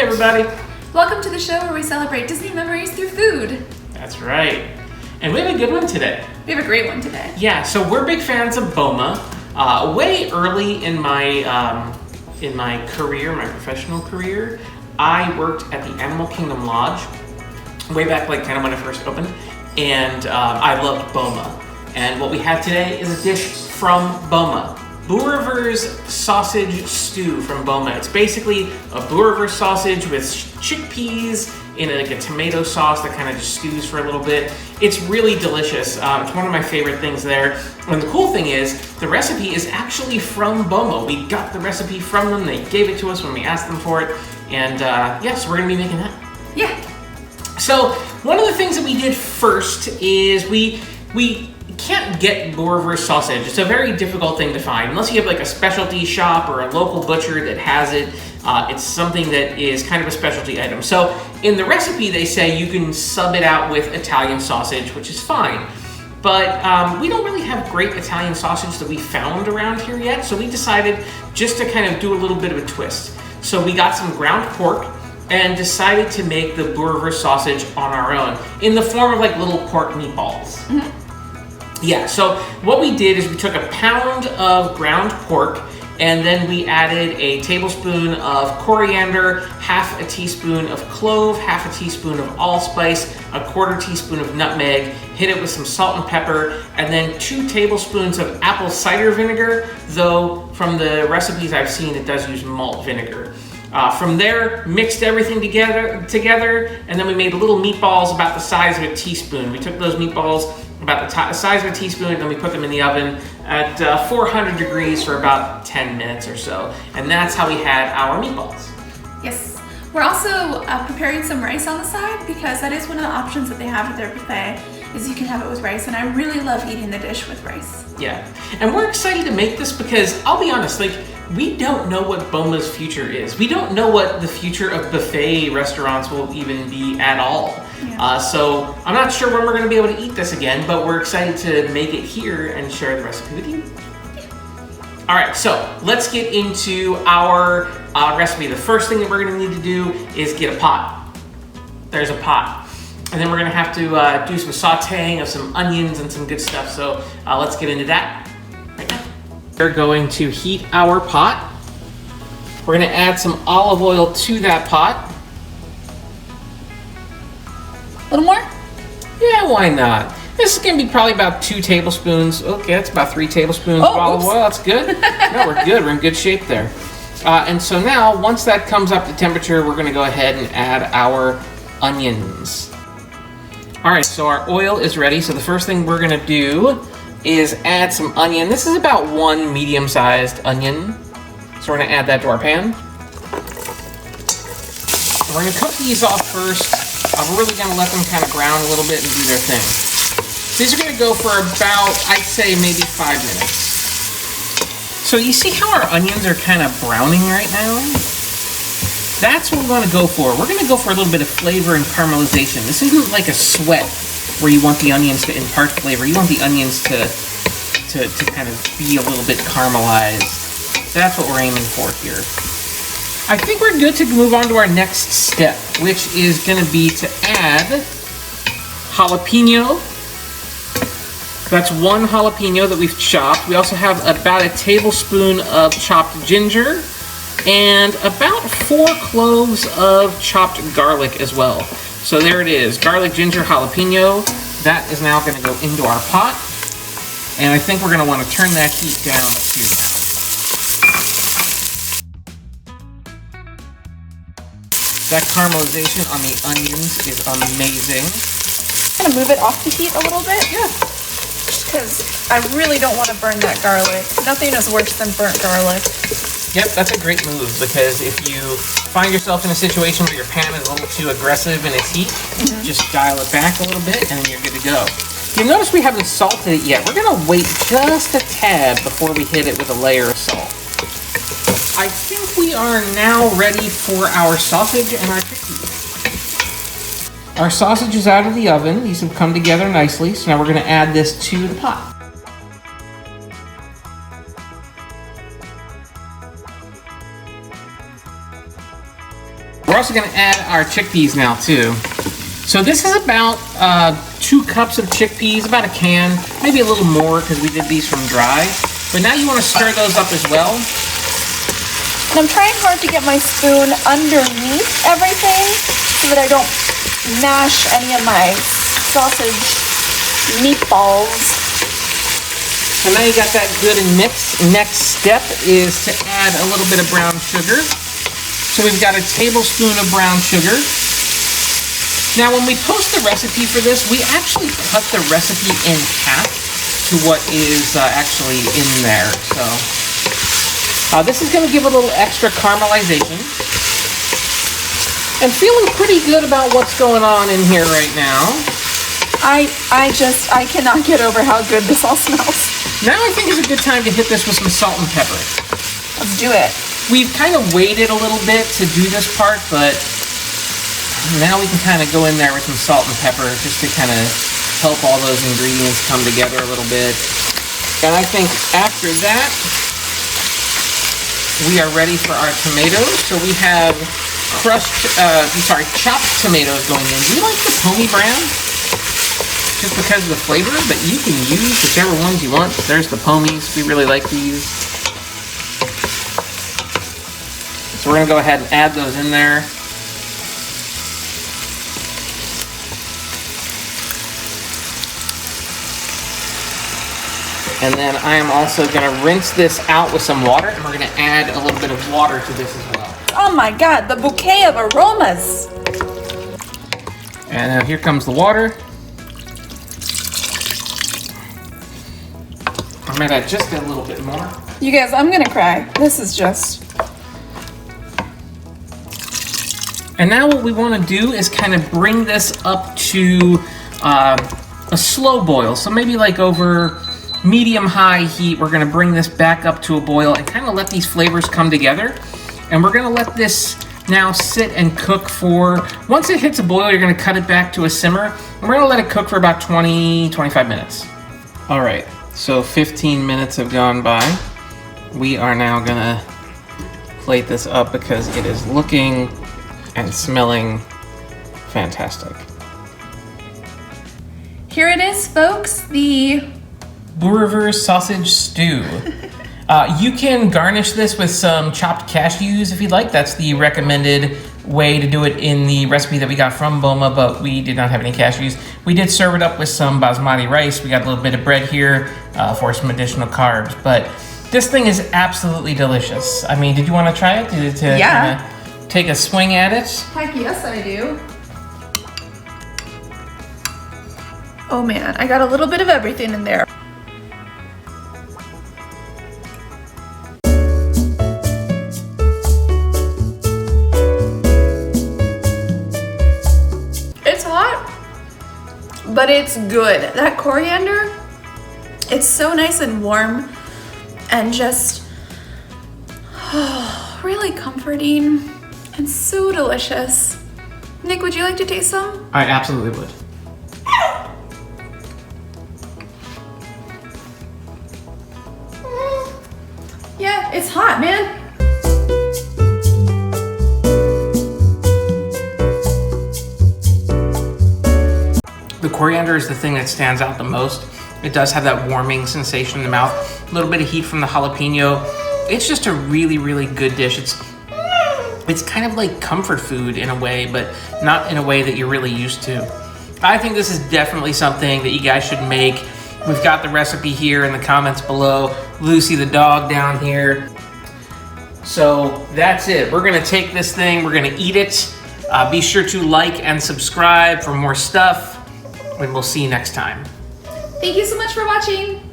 everybody! Welcome to the show where we celebrate Disney memories through food. That's right. And we have a good one today. We have a great one today. Yeah, so we're big fans of Boma. Way early in my career, my professional career, I worked at the Animal Kingdom Lodge, way back like kind of when it first opened, and I loved Boma. And what we have today is a dish from Boma. Boerwors Sausage stew from Boma. It's basically a Boerwors sausage with chickpeas in like a tomato sauce that kind of just stews for a little bit. It's really delicious. It's one of my favorite things there. And the cool thing is, the recipe is actually from Boma. We got the recipe from them. They gave it to us when we asked them for it. And so we're gonna be making that. Yeah. So one of the things that we did first is we can't get Boerwors sausage. It's a very difficult thing to find. Unless you have like a specialty shop or a local butcher that has it, it's something that is kind of a specialty item. So in the recipe, they say you can sub it out with Italian sausage, which is fine. But we don't really have great Italian sausage that we found around here yet. So we decided just to kind of do a little bit of a twist. So we got some ground pork and decided to make the Boerwors sausage on our own in the form of like little pork meatballs. Mm-hmm. Yeah, so what we did is we took a pound of ground pork and then we added a tablespoon of coriander, half a teaspoon of clove, half a teaspoon of allspice, a quarter teaspoon of nutmeg, hit it with some salt and pepper, and then 2 tablespoons of apple cider vinegar, though from the recipes I've seen it does use malt vinegar. From there, mixed everything together, and then we made little meatballs about the size of a teaspoon. We took those meatballs about the size of a teaspoon, and then we put them in the oven at 400 degrees for about 10 minutes or so. And that's how we had our meatballs. Yes. We're also preparing some rice on the side because that is one of the options that they have at their buffet, is you can have it with rice, and I really love eating the dish with rice. Yeah, and we're excited to make this because, I'll be honest, like, we don't know what Boma's future is. We don't know what the future of buffet restaurants will even be at all. Yeah. So I'm not sure when we're going to be able to eat this again, but we're excited to make it here and share the recipe with you. All right, so let's get into our recipe. The first thing that we're going to need to do is get a pot. There's a pot. And then we're going to have to do some sauteing of some onions and some good stuff. So let's get into that right now. We're going to heat our pot. We're going to add some olive oil to that pot. A little more? Yeah, why not? This is going to be probably about 2 tablespoons. Okay, that's about 3 tablespoons of olive oil. That's good. No, we're good. We're in good shape there. And so now, once that comes up to temperature, we're going to go ahead and add our onions. All right, so our oil is ready. So the first thing we're going to do is add some onion. This is about 1 medium-sized onion. So we're going to add that to our pan. We're going to cook these off first. We're really going to let them kind of brown a little bit and do their thing. These are going to go for about, I'd say, maybe 5 minutes. So you see how our onions are kind of browning right now? That's what we want to go for. We're going to go for a little bit of flavor and caramelization. This isn't like a sweat where you want the onions to impart flavor. You want the onions to kind of be a little bit caramelized. That's what we're aiming for here. I think we're good to move on to our next step, which is going to be to add jalapeno. That's 1 jalapeno that we've chopped. We also have about a tablespoon of chopped ginger and about 4 cloves of chopped garlic as well. So there it is, garlic, ginger, jalapeno. That is now going to go into our pot. And I think we're going to want to turn that heat down too now. That caramelization on the onions is amazing. I'm going to move it off the heat a little bit. Yeah. Just because I really don't want to burn that garlic. Nothing is worse than burnt garlic. Yep, that's a great move because if you find yourself in a situation where your pan is a little too aggressive in its heat, just dial it back a little bit and then you're good to go. You'll notice we haven't salted it yet. We're going to wait just a tad before we hit it with a layer of salt. I think we are now ready for our sausage and our chickpeas. Our sausage is out of the oven. These have come together nicely. So now we're going to add this to the pot. also gonna add our chickpeas now too. So this is about 2 cups of chickpeas, about a can, maybe a little more because we did these from dry. But now you want to stir those up as well. And I'm trying hard to get my spoon underneath everything so that I don't mash any of my sausage meatballs. So now you got that good and mixed. Next step is to add a little bit of brown sugar. So we've got a tablespoon of brown sugar. Now when we post the recipe for this, we actually cut the recipe in half to what is actually in there. So this is going to give a little extra caramelization. And feeling pretty good about what's going on in here right now. I cannot get over how good this all smells. Now I think is a good time to hit this with some salt and pepper. Let's do it. We've kind of waited a little bit to do this part, but now we can kind of go in there with some salt and pepper just to kind of help all those ingredients come together a little bit. And I think after that, we are ready for our tomatoes. So we have chopped tomatoes going in. We like the Bomy brand just because of the flavor, but you can use whichever ones you want. There's the Bomies. We really like these. So we're gonna go ahead and add those in there. And then I am also gonna rinse this out with some water, and we're gonna add a little bit of water to this as well. Oh my God, the bouquet of aromas. And now here comes the water. I'm gonna add just a little bit more. You guys, I'm gonna cry. This is just... And now what we wanna do is kind of bring this up to a slow boil. So maybe like over medium-high heat, we're gonna bring this back up to a boil and kind of let these flavors come together. And we're gonna let this now sit and cook for, once it hits a boil, you're gonna cut it back to a simmer. And we're gonna let it cook for about 20-25 minutes. All right, so 15 minutes have gone by. We are now gonna plate this up because it is looking and smelling fantastic. Here it is, folks, the Boerwors sausage stew. You can garnish this with some chopped cashews if you'd like. That's the recommended way to do it in the recipe that we got from Boma, but we did not have any cashews. We did serve it up with some basmati rice. We got a little bit of bread here for some additional carbs, but this thing is absolutely delicious. I mean, did you want to try it? Yeah. Kinda take a swing at it? Heck yes, I do. Oh man, I got a little bit of everything in there. It's hot, but it's good. That coriander, it's so nice and warm and just really comforting and so delicious. Nick, would you like to taste some? I absolutely would. Yeah, it's hot, man. The coriander is the thing that stands out the most. It does have that warming sensation in the mouth. A little bit of heat from the jalapeno. It's just a really, really good dish. It's kind of like comfort food in a way, but not in a way that you're really used to. I think this is definitely something that you guys should make. We've got the recipe here in the comments below. Lucy the dog down here. So that's it. We're gonna take this thing, we're gonna eat it. Be sure to like and subscribe for more stuff, and we'll see you next time. Thank you so much for watching.